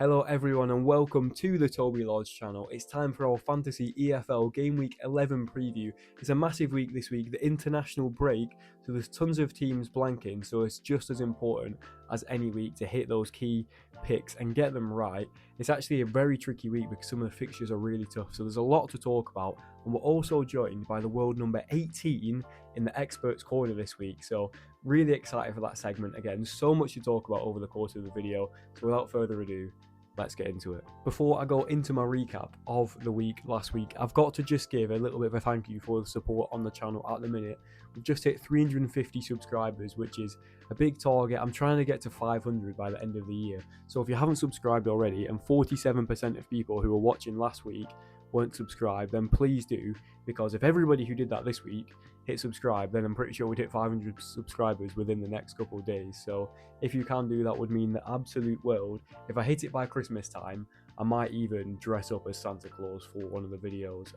Hello everyone and welcome to the Toby Lodge channel. It's time for our Fantasy EFL Game Week 11 preview. It's a massive week this week, the international break, so there's tons of teams blanking, so it's just as important as any week to hit those key picks and get them right. It's actually a very tricky week because some of the fixtures are really tough, so there's a lot to talk about, and we're also joined by the world number 18 in the Experts Corner this week, so really excited for that segment. Again, so much to talk about over the course of the video, so without further ado, let's get into it. Before I go into my recap of the week last week, I've got to just give a little bit of a thank you for the support on the channel at the minute. We've just hit 350 subscribers, which is a big target. I'm trying to get to 500 by the end of the year. So if you haven't subscribed already, and 47% of people who were watching last week weren't subscribed, then please do, because if everybody who did that this week hit subscribe, then I'm pretty sure we'd hit 500 subscribers within the next couple of days. So if you can do that, would mean the absolute world. If I hit it by Christmas time, I might even dress up as Santa Claus for one of the videos,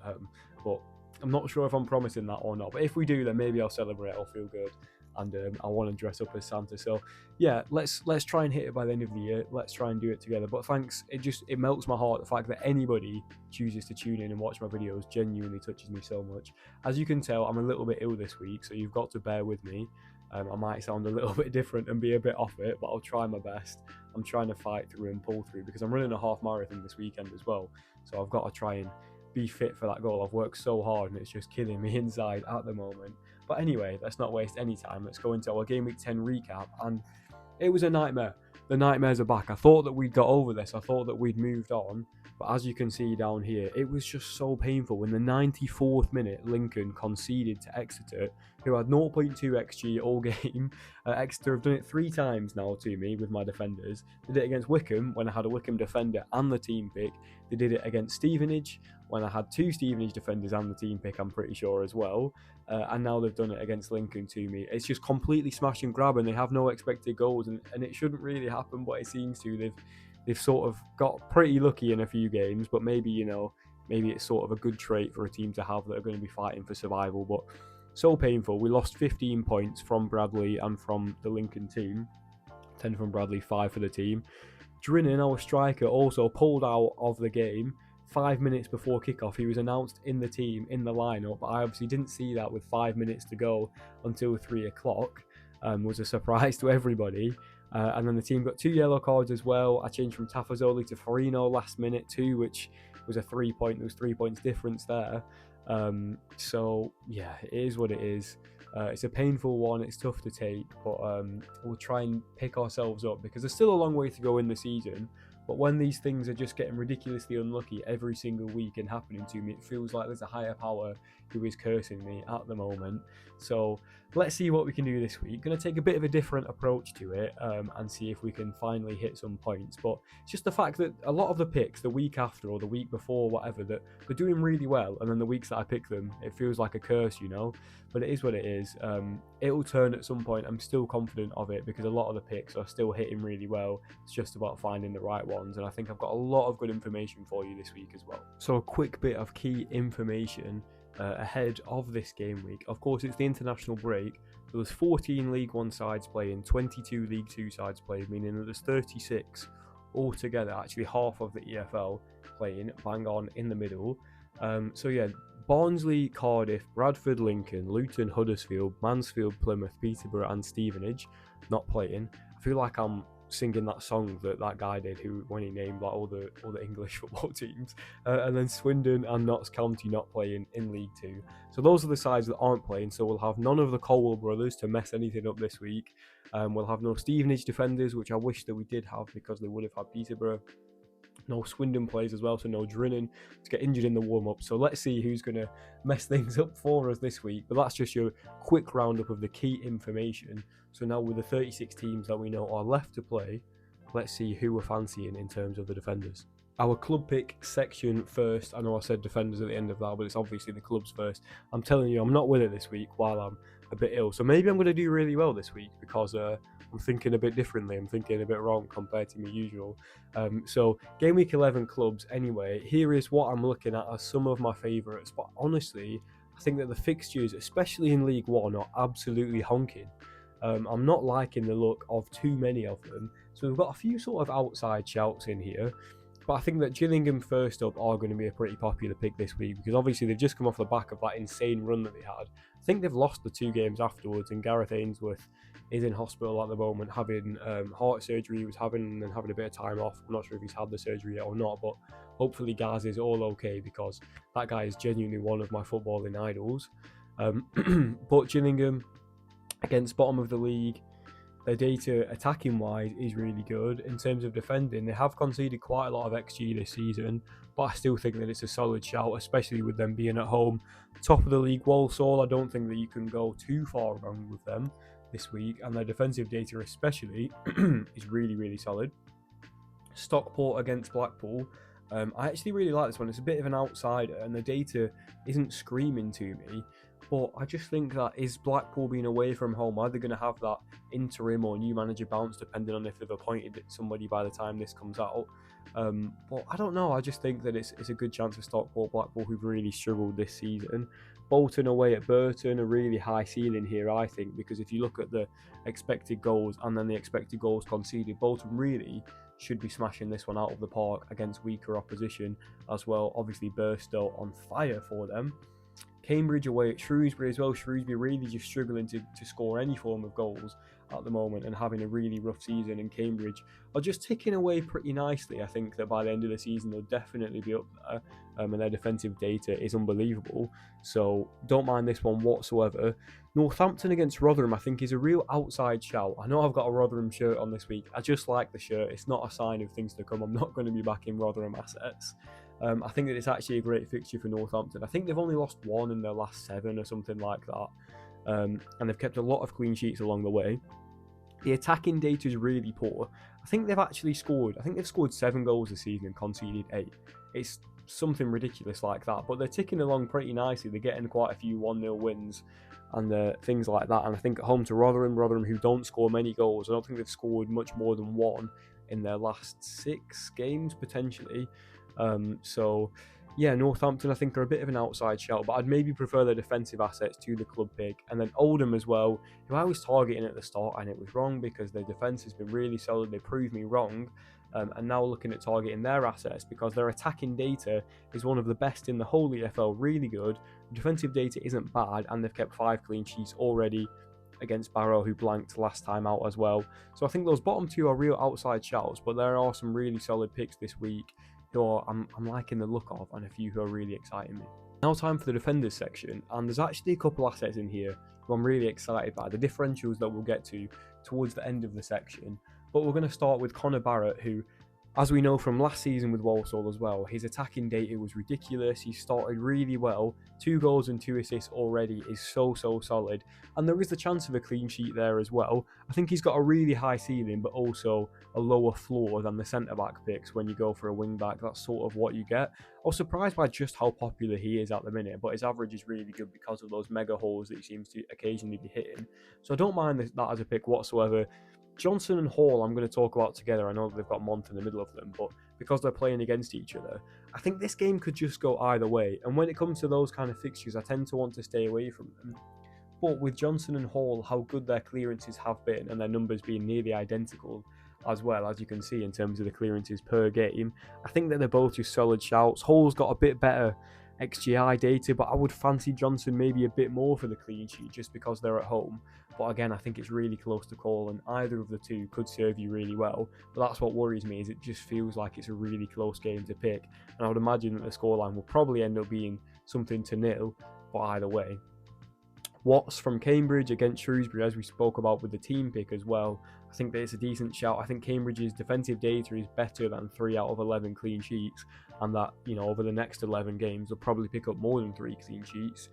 but I'm not sure if I'm promising that or not. But if we do, then maybe I'll celebrate, I'll feel good, and I want to dress up as Santa. So yeah, let's try and hit it by the end of the year. Let's try and do it together. But thanks, it melts my heart, the fact that anybody chooses to tune in and watch my videos genuinely touches me so much. As you can tell, I'm a little bit ill this week, so you've got to bear with me. I might sound a little bit different and be a bit off it, but I'll try my best. I'm trying to fight through and pull through because I'm running a half marathon this weekend as well, so I've got to try and be fit for that goal. I've worked so hard and it's just killing me inside at the moment. But anyway, let's not waste any time. Let's go into our Game Week 10 recap, and it was a nightmare. The nightmares are back. I thought that we'd got over this. I thought that we'd moved on. But as you can see down here, it was just so painful. In the 94th minute, Lincoln conceded to Exeter, who had 0.2 XG all game. Exeter have done it 3 times now to me with my defenders. They did it against Wycombe when I had a Wycombe defender and the team pick. They did it against Stevenage when I had 2 Stevenage defenders and the team pick, I'm pretty sure, as well. And now they've done it against Lincoln to me. It's just completely smash and grab, and they have no expected goals, and it shouldn't really happen, but it seems to. They've sort of got pretty lucky in a few games, but maybe, maybe it's sort of a good trait for a team to have that are going to be fighting for survival. But so painful. We lost 15 points from Bradley and from the Lincoln team. 10 from Bradley, 5 for the team. Drinnen, our striker, also pulled out of the game 5 minutes before kickoff. He was announced in the team, in the lineup, but I obviously didn't see that with 5 minutes to go until 3 o'clock. Was a surprise to everybody. And then the team got 2 yellow cards as well. I changed from Tafazoli to Farino last minute too, which was a 3 point. There was 3 points difference there. So yeah, it is what it is. It's a painful one. It's tough to take, but we'll try and pick ourselves up because there's still a long way to go in the season. But when these things are just getting ridiculously unlucky every single week and happening to me, it feels like there's a higher power who is cursing me at the moment. So let's see what we can do this week. Going to take a bit of a different approach to it and see if we can finally hit some points. But it's just the fact that a lot of the picks the week after or the week before, whatever, that they're doing really well. And then the weeks that I pick them, it feels like a curse, But it is what it is. It'll turn at some point. I'm still confident of it because a lot of the picks are still hitting really well. It's just about finding the right ones. And I think I've got a lot of good information for you this week as well. So a quick bit of key information ahead of this game week. Of course, it's the international break. There was 14 League 1 sides playing, 22 League 2 sides playing, meaning that there's 36 altogether, actually half of the EFL playing bang on in the middle. So yeah, Barnsley, Cardiff, Bradford, Lincoln, Luton, Huddersfield, Mansfield, Plymouth, Peterborough and Stevenage not playing. I feel like I'm singing that song that guy did when he named like all the English football teams, and then Swindon and Notts County not playing in League 2. So those are the sides that aren't playing. So we'll have none of the Colwell brothers to mess anything up this week. We'll have no Stevenage defenders, which I wish that we did have because they would have had Peterborough. No Swindon plays as well, so no Drinnen to get injured in the warm-up. So let's see who's going to mess things up for us this week. But that's just your quick roundup of the key information. So now with the 36 teams that we know are left to play, let's see who we're fancying in terms of the defenders. Our club pick section first. I know I said defenders at the end of that, but it's obviously the clubs first. I'm telling you, I'm not with it this week while I'm a bit ill. So maybe I'm going to do really well this week because I'm thinking a bit differently. I'm thinking a bit wrong compared to my usual. So Game Week 11 clubs anyway. Here is what I'm looking at as some of my favourites. But honestly, I think that the fixtures, especially in League 1, are absolutely honking. I'm not liking the look of too many of them. So we've got a few sort of outside shouts in here. But I think that Gillingham first up are going to be a pretty popular pick this week, because obviously they've just come off the back of that insane run that they had. I think they've lost the 2 games afterwards, and Gareth Ainsworth is in hospital at the moment having heart surgery he was having, and having a bit of time off. I'm not sure if he's had the surgery yet or not, but hopefully Gaz is all okay, because that guy is genuinely one of my footballing idols. But Gillingham, against bottom of the league, their data attacking wise is really good. In terms of defending, they have conceded quite a lot of XG this season, but I still think that it's a solid shout, especially with them being at home. Top of the league, Walsall, I don't think that you can go too far wrong with them this week, and their defensive data especially is really, really solid. Stockport against Blackpool, I actually really like this one. It's a bit of an outsider, and the data isn't screaming to me. But I just think that, is Blackpool being away from home, are they going to have that interim or new manager bounce, depending on if they've appointed somebody by the time this comes out? But I don't know. I just think that it's a good chance for Stockport. Blackpool, who've really struggled this season. Bolton away at Burton, a really high ceiling here, I think, because if you look at the expected goals and then the expected goals conceded, Bolton really should be smashing this one out of the park against weaker opposition as well. Obviously, Burstow on fire for them. Cambridge away at Shrewsbury as well. Shrewsbury really just struggling to score any form of goals at the moment, and having a really rough season. And Cambridge are just ticking away pretty nicely. I think that by the end of the season they'll definitely be up there, and their defensive data is unbelievable. So don't mind this one whatsoever. Northampton against Rotherham, I think, is a real outside shout. I know I've got a Rotherham shirt on this week. I just like the shirt. It's not a sign of things to come. I'm not going to be backing Rotherham assets. I think that it's actually a great fixture for Northampton. I think they've only lost 1 in their last 7 or something like that. And they've kept a lot of clean sheets along the way. The attacking data is really poor. I think they've scored 7 goals this season and conceded 8. It's something ridiculous like that, but they're ticking along pretty nicely. They're getting quite a few 1-0 wins and things like that. And I think at home to Rotherham, who don't score many goals, I don't think they've scored much more than 1 in their last 6 games, potentially. So yeah, Northampton I think are a bit of an outside shout, but I'd maybe prefer their defensive assets to the club pick. And then Oldham as well, who I was targeting at the start, and it was wrong because their defence has been really solid. They proved me wrong, and now looking at targeting their assets because their attacking data is one of the best in the whole EFL, really good. Defensive data isn't bad, and they've kept 5 clean sheets already against Barrow, who blanked last time out as well. So I think those bottom 2 are real outside shouts, but there are some really solid picks this week who I'm liking the look of, and a few who are really exciting me. Now time for the defenders section, and there's actually a couple assets in here who I'm really excited by, the differentials that we'll get to towards the end of the section. But we're going to start with Connor Barrett, who, as we know from last season with Walsall as well, his attacking data was ridiculous. He started really well. 2 goals and 2 assists already is so solid. And there is the chance of a clean sheet there as well. I think he's got a really high ceiling, but also a lower floor than the centre-back picks when you go for a wing-back. That's sort of what you get. I was surprised by just how popular he is at the minute, but his average is really good because of those mega holes that he seems to occasionally be hitting. So I don't mind that as a pick whatsoever. Johnson and Hall I'm going to talk about together. I know they've got Month in the middle of them, but because they're playing against each other, I think this game could just go either way. And when it comes to those kind of fixtures, I tend to want to stay away from them. But with Johnson and Hall, how good their clearances have been, and their numbers being nearly identical as well, as you can see in terms of the clearances per game, I think that they're both just solid shouts. Hall's got a bit better XGI data, but I would fancy Johnson maybe a bit more for the clean sheet just because they're at home. But again, I think it's really close to call, and either of the 2 could serve you really well. But that's what worries me, is it just feels like it's a really close game to pick, and I would imagine that the scoreline will probably end up being something to 0, but either way. Watts from Cambridge against Shrewsbury, as we spoke about with the team pick as well, I think that it's a decent shout. I think Cambridge's defensive data is better than 3 out of 11 clean sheets, and that, over the next 11 games they'll probably pick up more than 3 clean sheets.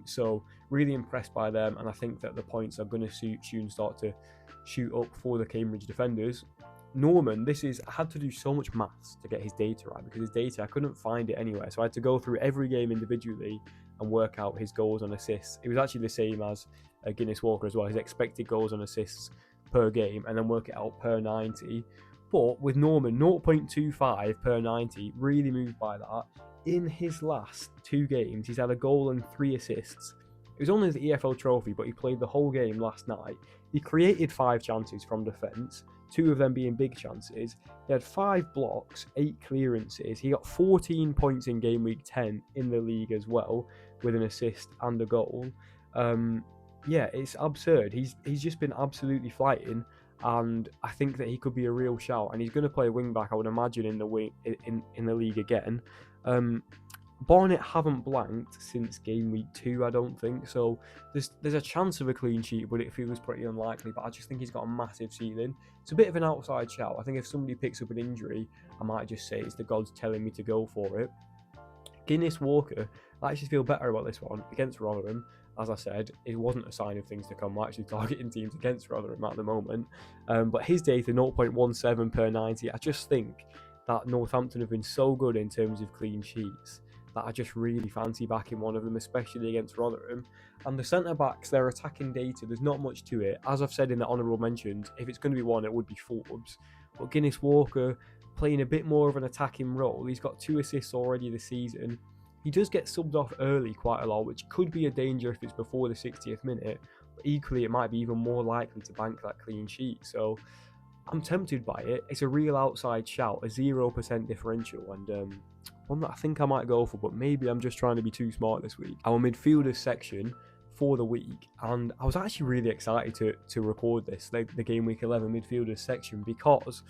So really impressed by them, and I think that the points are going to soon start to shoot up for the Cambridge defenders. Norman, I had to do so much maths to get his data right, because his data, I couldn't find it anywhere, so I had to go through every game individually and work out his goals and assists. It was actually the same as Guinness Walker as well, his expected goals and assists per game, and then work it out per 90. But with Norman, 0.25 per 90, really moved by that. In his last 2 games, he's had a goal and 3 assists. It was only the EFL trophy, but he played the whole game last night. He created 5 chances from defence. 2 of them being big chances. He had 5 blocks, 8 clearances. He got 14 points in game week 10 in the league as well, with an assist and a goal. Yeah, it's absurd. He's just been absolutely flying, and I think that he could be a real shout. And he's going to play wing back, I would imagine, in the league again. Barnet haven't blanked since game week 2, I don't think. So there's a chance of a clean sheet, but it feels pretty unlikely. But I just think he's got a massive ceiling. It's a bit of an outside shout. I think if somebody picks up an injury, I might just say it's the gods telling me to go for it. Guinness Walker, I actually feel better about this one against Rotherham. As I said, it wasn't a sign of things to come. We're actually targeting teams against Rotherham at the moment. But his data, 0.17 per 90. I just think that Northampton have been so good in terms of clean sheets that I just really fancy backing one of them, especially against Rotherham. And the centre-backs, their attacking data, there's not much to it. As I've said in the honourable mentions, if it's going to be one, it would be Forbes. But Guinness Walker playing a bit more of an attacking role. He's got 2 assists already this season. He does get subbed off early quite a lot, which could be a danger if it's before the 60th minute. But equally, it might be even more likely to bank that clean sheet. So I'm tempted by it. It's a real outside shout, a 0% differential, and one that I think I might go for, but maybe I'm just trying to be too smart this week. Our midfielders section for the week, and I was actually really excited to record this, the game week 11 midfielders section, because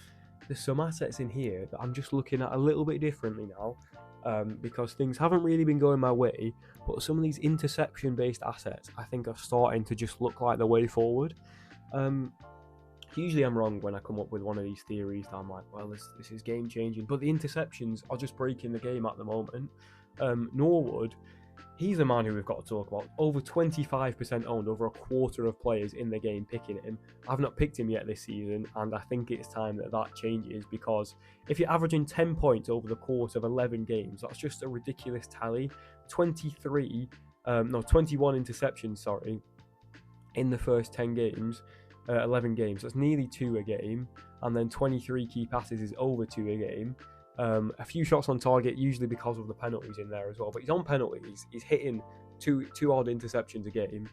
there's some assets in here that I'm just looking at a little bit differently now. Because things haven't really been going my way, but some of these interception-based assets I think are starting to just look like the way forward. Usually I'm wrong when I come up with one of these theories that I'm like, well, this is game-changing, but the interceptions are just breaking the game at the moment. Norwood, he's the man who we've got to talk about. Over 25% owned, over a quarter of players in the game picking him. I've not picked him yet this season, and I think it's time that changes, because if you're averaging 10 points over the course of 11 games, that's just a ridiculous tally. 21 interceptions, in the first 11 games. That's nearly 2 a game, and then 23 key passes is over 2 a game. A few shots on target, usually because of the penalties in there as well. But he's on penalties. He's hitting two odd interceptions a game.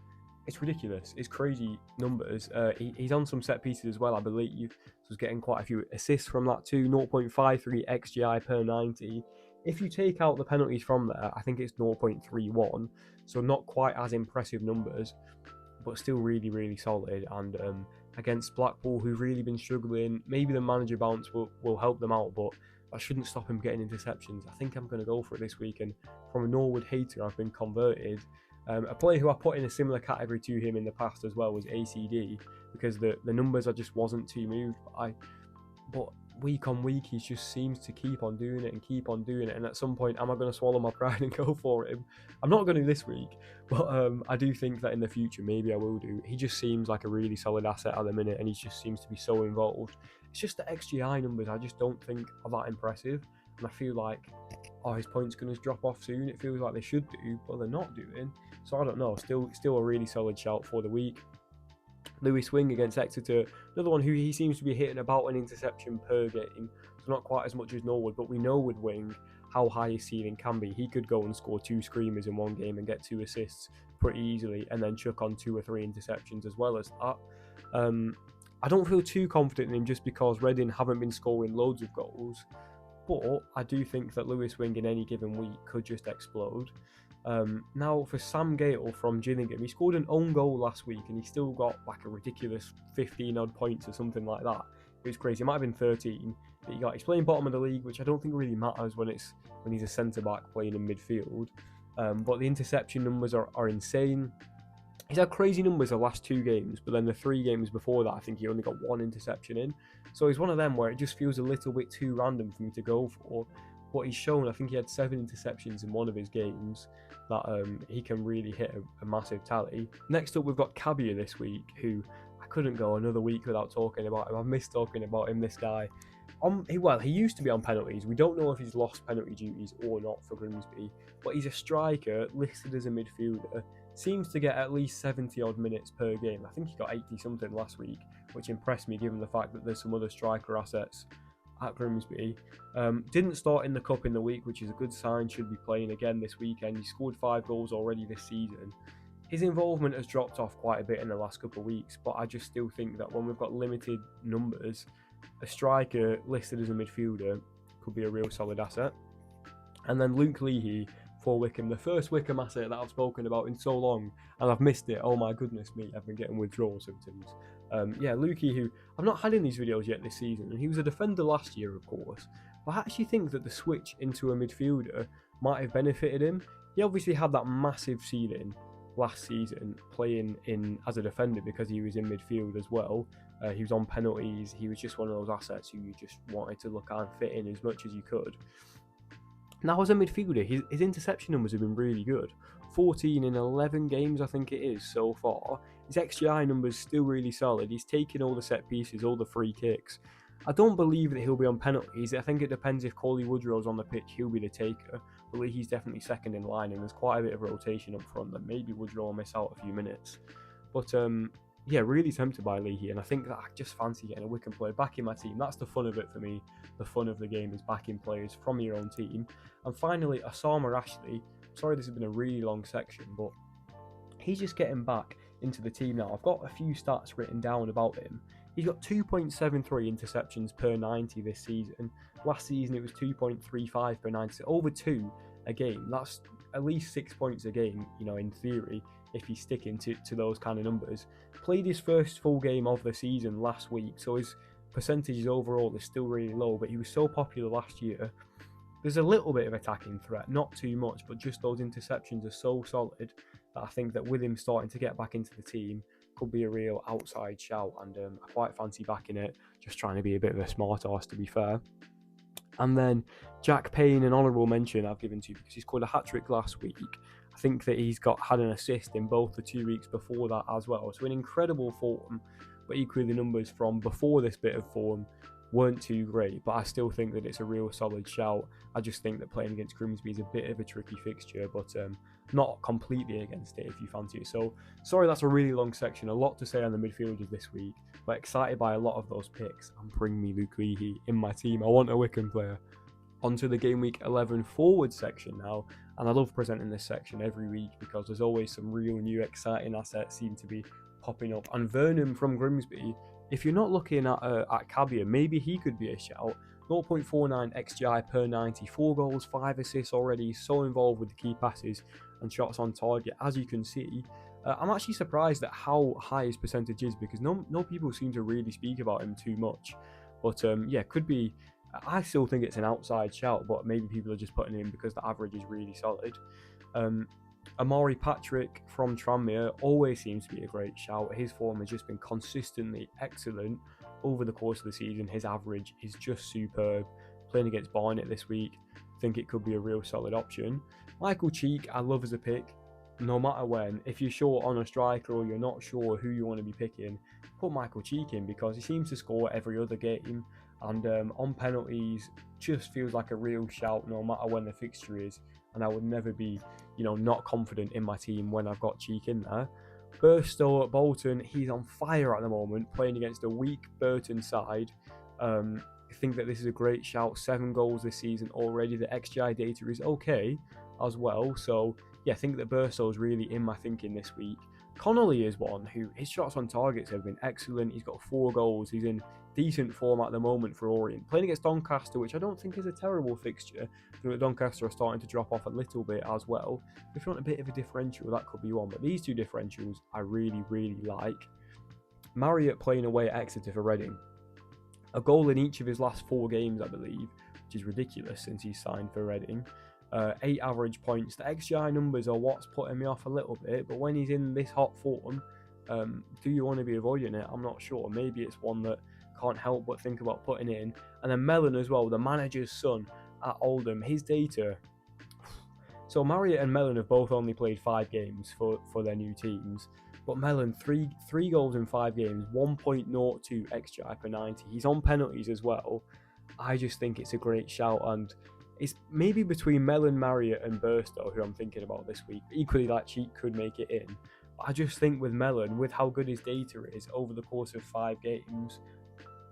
It's ridiculous. It's crazy numbers. He's on some set pieces as well, I believe. So he's getting quite a few assists from that too. 0.53 XGI per 90. If you take out the penalties from there, I think it's 0.31. So not quite as impressive numbers, but still really, really solid. And against Blackpool, who've really been struggling, maybe the manager bounce will help them out, but that shouldn't stop him getting interceptions. I think I'm going to go for it this week. And from a Norwood hater, I've been converted. A player who I put in a similar category to him in the past as well was ACD, because the numbers I just wasn't too moved by. But week on week, he just seems to keep on doing it. And at some point, am I going to swallow my pride and go for him? I'm not going to this week, but I do think that in the future, maybe I will do. He just seems like a really solid asset at the minute, and he just seems to be so involved. It's just the XGI numbers I just don't think are that impressive. And I feel like, his points going to drop off soon. It feels like they should do, but they're not doing. So I don't know. Still a really solid shout for the week. Lewis Wing against Exeter, another one who he seems to be hitting about an interception per game. So not quite as much as Norwood, but we know with Wing how high his ceiling can be. He could go and score 2 screamers in one game and get 2 assists pretty easily, and then chuck on 2 or 3 interceptions as well as that. I don't feel too confident in him just because Reading haven't been scoring loads of goals, but I do think that Lewis Wing in any given week could just explode. Now for Sam Gale from Gillingham, he scored an own goal last week and he still got like a ridiculous 15 odd points or something like that. It was crazy. It might have been 13 that he's playing bottom of the league, which I don't think really matters when he's a centre back playing in midfield. But the interception numbers are insane. He's had crazy numbers the last 2 games, but then the 3 games before that, I think he only got 1 interception in. So he's one of them where it just feels a little bit too random for me to go for. What he's shown, I think he had 7 interceptions in one of his games, that he can really hit a massive tally. Next up, we've got Cabia this week, who I couldn't go another week without talking about him. I've missed talking about him, this guy. He used to be on penalties. We don't know if he's lost penalty duties or not for Grimsby, but he's a striker listed as a midfielder. Seems to get at least 70 odd minutes per game. I think he got 80 something last week, which impressed me given the fact that there's some other striker assets at Grimsby. Didn't start in the cup in the week, which is a good sign. Should be playing again this weekend. He scored 5 goals already this season. his involvement has dropped off quite a bit in the last couple of weeks, but I just still think that when we've got limited numbers, a striker listed as a midfielder could be a real solid asset. And then Luke Leahy for Wickham, the first Wickham asset that I've spoken about in so long, and I've missed it. Oh my goodness me, I've been getting withdrawal symptoms. Lukey, who I've not had in these videos yet this season, and he was a defender last year, of course, but I actually think that the switch into a midfielder might have benefited him. He obviously had that massive ceiling last season playing in as a defender because he was in midfield as well. He was on penalties. He was just one of those assets who you just wanted to look and fit in as much as you could. Now, as a midfielder, his interception numbers have been really good. 14 in 11 games, I think it is, so far. His XGI numbers still really solid. He's taking all the set pieces, all the free kicks. I don't believe that he'll be on penalties. I think it depends if Cauley Woodrow's on the pitch, he'll be the taker. But he's definitely second in line, and there's quite a bit of rotation up front that maybe Woodrow will miss out a few minutes. But yeah, really tempted by Leahy, and I think that I just fancy getting a Wickham player back in my team. That's the fun of it for me. The fun of the game is backing players from your own team. And finally, Osama Ashley. Sorry, this has been a really long section, but he's just getting back into the team now. I've got a few stats written down about him. He's got 2.73 interceptions per 90 this season. Last season it was 2.35 per 90, so over 2 a game. That's at least 6 points a game, you know, in theory, if he's sticking to those kind of numbers. Played his first full game of the season last week, so his percentages overall is still really low, but he was so popular last year. There's a little bit of attacking threat, not too much, but just those interceptions are so solid that I think that with him starting to get back into the team, could be a real outside shout, and I quite fancy backing it, just trying to be a bit of a smart arse, to be fair. And then Jack Payne, an honourable mention I've given to because he scored a hat-trick last week. I think that he's had an assist in both the 2 weeks before that as well, so in incredible form, but equally the numbers from before this bit of form weren't too great, but I still think that it's a real solid shout. I just think that playing against Grimsby is a bit of a tricky fixture, but not completely against it if you fancy it. So, sorry that's a really long section, a lot to say on the midfielders this week, but excited by a lot of those picks, and bring me Luke Leahy in my team. I want a Wickham player. Onto the Game Week 11 forward section now, and I love presenting this section every week because there's always some real new exciting assets seem to be popping up. And Vernon from Grimsby, if you're not looking at Cabia, maybe he could be a shout. 0.49 XGI per 90, 4 goals, 5 assists already, so involved with the key passes and shots on target, as you can see. I'm actually surprised at how high his percentage is because no people seem to really speak about him too much. But yeah, could be. I still think it's an outside shout, but maybe people are just putting him because the average is really solid. Amari Patrick from Tranmere always seems to be a great shout. His form has just been consistently excellent over the course of the season. His average is just superb. Playing against Barnet this week, I think it could be a real solid option. Michael Cheek, I love as a pick. No matter when, if you're short on a striker or you're not sure who you want to be picking, put Michael Cheek in because he seems to score every other game. And on penalties, just feels like a real shout no matter when the fixture is. And I would never be, you know, not confident in my team when I've got Cheek in there. Burstow at Bolton, he's on fire at the moment, playing against a weak Burton side. I think that this is a great shout. 7 goals this season already. The XGI data is okay as well. So, yeah, I think that Burstow is really in my thinking this week. Connolly is one who, his shots on targets have been excellent. He's got 4 goals. He's in decent form at the moment for Orient. Playing against Doncaster, which I don't think is a terrible fixture. I think that Doncaster are starting to drop off a little bit as well. If you want a bit of a differential, that could be one. But these 2 differentials I really, really like. Marriott playing away at Exeter for Reading. A goal in each of his last 4 games, I believe, which is ridiculous since he's signed for Reading. 8 average points. The XGI numbers are what's putting me off a little bit, but when he's in this hot form, do you want to be avoiding it? I'm not sure. Maybe it's one that can't help but think about putting in. And then Mellon as well, the manager's son at Oldham, his data. So Marriott and Mellon have both only played 5 games for their new teams, but Mellon, three goals in 5 games, 1.02 XGI per 90. He's on penalties as well. I just think it's a great shout, and it's maybe between Mellon, Marriott and Burstow who I'm thinking about this week. Equally, that Cheek could make it in. But I just think with Mellon, with how good his data is over the course of 5 games,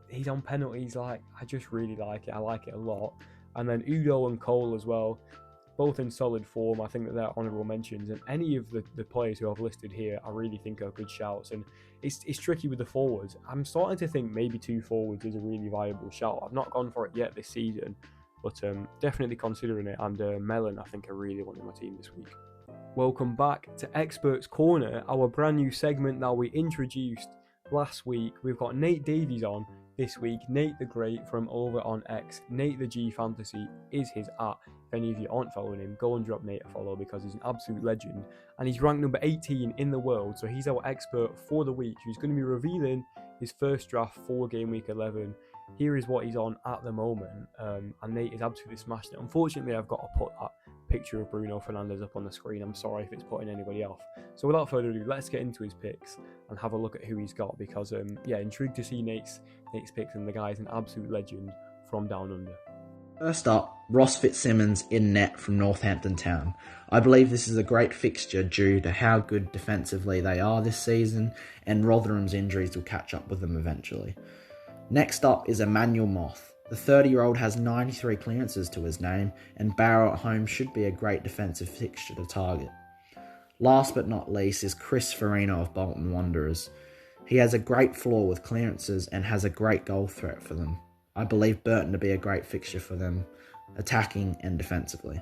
he's on penalties. Like, I just really like it. I like it a lot. And then Udo and Cole as well. both in solid form. I think that they're honourable mentions, and any of the players who I've listed here, I really think are good shouts. And it's tricky with the forwards. I'm starting to think maybe 2 forwards is a really viable shout. I've not gone for it yet this season, but definitely considering it. And Mellon, I think I really want in my team this week. Welcome back to Experts Corner, our brand new segment that we introduced last week. We've got Nate Davies on this week. Nate the Great from over on X. Nate the G Fantasy is his @. If any of you aren't following him, go and drop Nate a follow because he's an absolute legend. And he's ranked number 18 in the world, so he's our expert for the week, who's going to be revealing his first draft for game week 11. Here is what he's on at the moment, and Nate is absolutely smashing it. Unfortunately, I've got to put that picture of Bruno Fernandes up on the screen. I'm sorry if it's putting anybody off. So without further ado, let's get into his picks and have a look at who he's got, because intrigued to see Nate's picks, and the guy's an absolute legend from down under. First up, Ross Fitzsimmons in net from Northampton Town. I believe this is a great fixture due to how good defensively they are this season, and Rotherham's injuries will catch up with them eventually. Next up is Emmanuel Moth. The 30-year-old has 93 clearances to his name, and Barrow at home should be a great defensive fixture to target. Last but not least is Chris Farina of Bolton Wanderers. He has a great floor with clearances and has a great goal threat for them. I believe Burton to be a great fixture for them, attacking and defensively.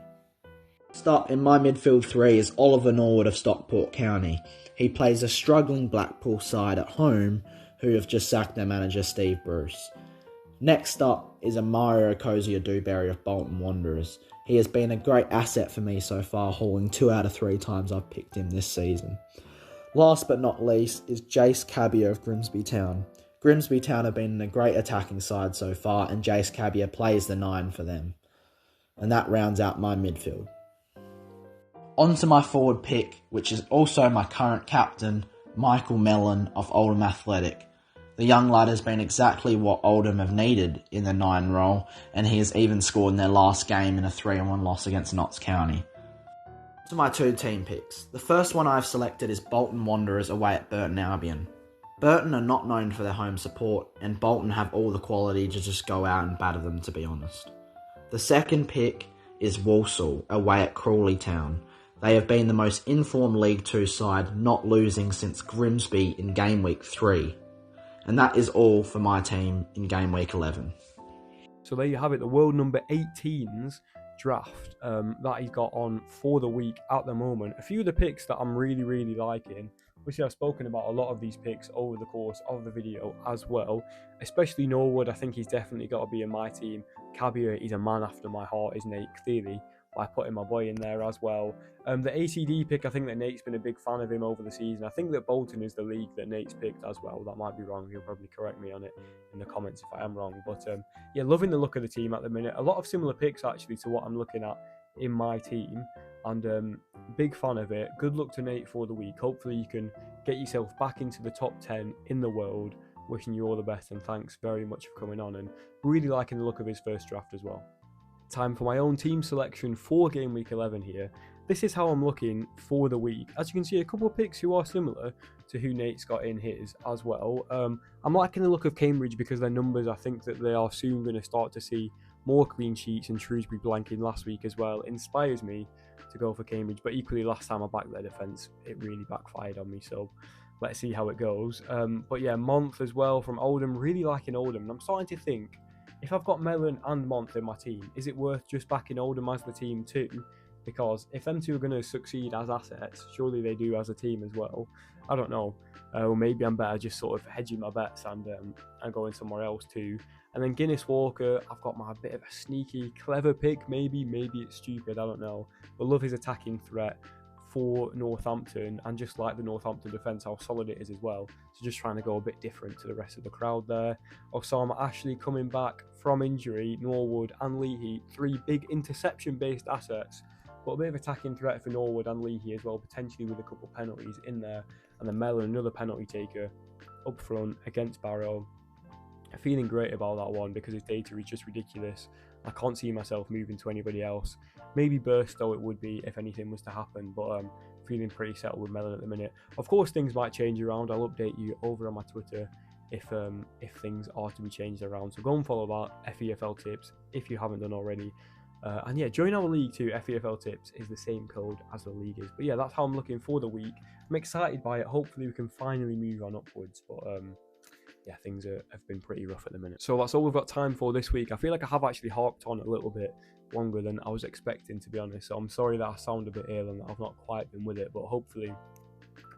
Next up in my midfield 3 is Oliver Norwood of Stockport County. He plays a struggling Blackpool side at home who have just sacked their manager Steve Bruce. Next up is Mario Okozie-Dewberry of Bolton Wanderers. He has been a great asset for me so far, hauling 2 out of 3 times I've picked him this season. Last but not least is Jace Cabbier of Grimsby Town. Grimsby Town have been a great attacking side so far, and Jace Cabbier plays the 9 for them. And that rounds out my midfield. On to my forward pick, which is also my current captain, Michael Mellon of Oldham Athletic. The young lad has been exactly what Oldham have needed in the 9 role, and he has even scored in their last game in a 3-1 loss against Notts County. To my 2 team picks. The first one I've selected is Bolton Wanderers away at Burton Albion. Burton are not known for their home support, and Bolton have all the quality to just go out and batter them, to be honest. The second pick is Walsall away at Crawley Town. They have been the most informed League 2 side, not losing since Grimsby in Game Week 3. And that is all for my team in Game Week 11. So there you have it, the world number 18's draft that he's got on for the week at the moment. A few of the picks that I'm really, really liking. Obviously, I've spoken about a lot of these picks over the course of the video as well, especially Norwood. I think he's definitely got to be in my team. Cabbier, he's a man after my heart, isn't he? Clearly, by putting my boy in there as well. The ACD pick, I think that Nate's been a big fan of him over the season. I think that Bolton is the league that Nate's picked as well. That might be wrong. He'll probably correct me on it in the comments if I am wrong. But loving the look of the team at the minute. A lot of similar picks actually to what I'm looking at in my team. And big fan of it. Good luck to Nate for the week. Hopefully you can get yourself back into the top 10 in the world. Wishing you all the best, and thanks very much for coming on, and really liking the look of his first draft as well. Time for my own team selection for game week 11 here. This is how I'm looking for the week. As you can see, a couple of picks who are similar to who Nate's got in his as well. I'm liking the look of Cambridge because their numbers, I think that they are soon going to start to see more clean sheets, and Shrewsbury blanking last week as well inspires me to go for Cambridge. But equally, last time I backed their defence, it really backfired on me, so let's see how it goes. But yeah, Month as well from Oldham, really liking Oldham. And I'm starting to think, if I've got Mellon and Month in my team, is it worth just backing Oldham as the team too? Because if them two are going to succeed as assets, surely they do as a team as well. I don't know. Or maybe I'm better just sort of hedging my bets and going somewhere else too. And then Guinness Walker, I've got my bit of a sneaky, clever pick. Maybe it's stupid, I don't know. But love his attacking threat for Northampton, and just like the Northampton defence, how solid it is as well. So just trying to go a bit different to the rest of the crowd there. Osama Ashley coming back from injury, Norwood and Leahy, 3 big interception-based assets. But a bit of attacking threat for Norwood and Leahy as well, potentially with a couple of penalties in there. And then Mellon, another penalty taker up front against Barrow. Feeling great about that one because his data is just ridiculous. I can't see myself moving to anybody else. Maybe Burstow it would be if anything was to happen, but I'm feeling pretty settled with Mellon at the minute. Of course, things might change around. I'll update you over on my Twitter if things are to be changed around. So go and follow that, FEFLTIPS, if you haven't done already. And yeah, join our league too. FEFLTIPS is the same code as the league is. But yeah, that's how I'm looking for the week. I'm excited by it. Hopefully we can finally move on upwards. But yeah, things have been pretty rough at the minute. So that's all we've got time for this week. I feel like I have actually harped on a little bit longer than I was expecting, to be honest. So I'm sorry that I sound a bit ill and that I've not quite been with it. But hopefully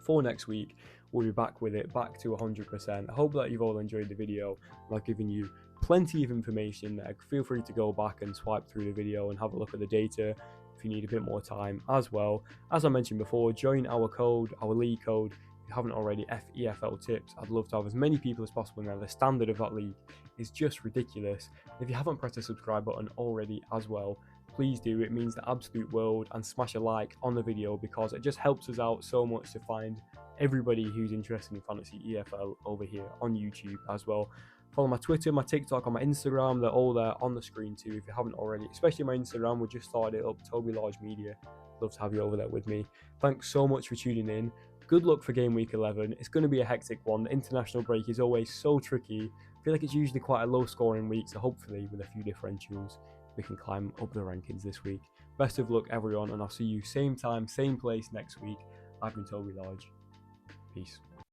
for next week, we'll be back with it, back to 100%. I hope that you've all enjoyed the video. I've given you plenty of information there. Feel free to go back and swipe through the video and have a look at the data if you need a bit more time as well. As I mentioned before, join our code, our league code. If you haven't already, FEFLTIPS. I'd love to have as many people as possible in there. The standard of that league is just ridiculous. If you haven't pressed the subscribe button already as well, please do. It means the absolute world, and smash a like on the video because it just helps us out so much to find everybody who's interested in fantasy EFL over here on YouTube as well. Follow my Twitter, my TikTok, and my Instagram. They're all there on the screen too if you haven't already, especially my Instagram. We just started it up, Toby Large Media. Love to have you over there with me. Thanks so much for tuning in. Good luck for game week 11. It's going to be a hectic one. The international break is always so tricky. I feel like it's usually quite a low scoring week, so hopefully with a few differentials we can climb up the rankings this week. Best of luck everyone, and I'll see you same time, same place next week. I've been Toby Large. Peace.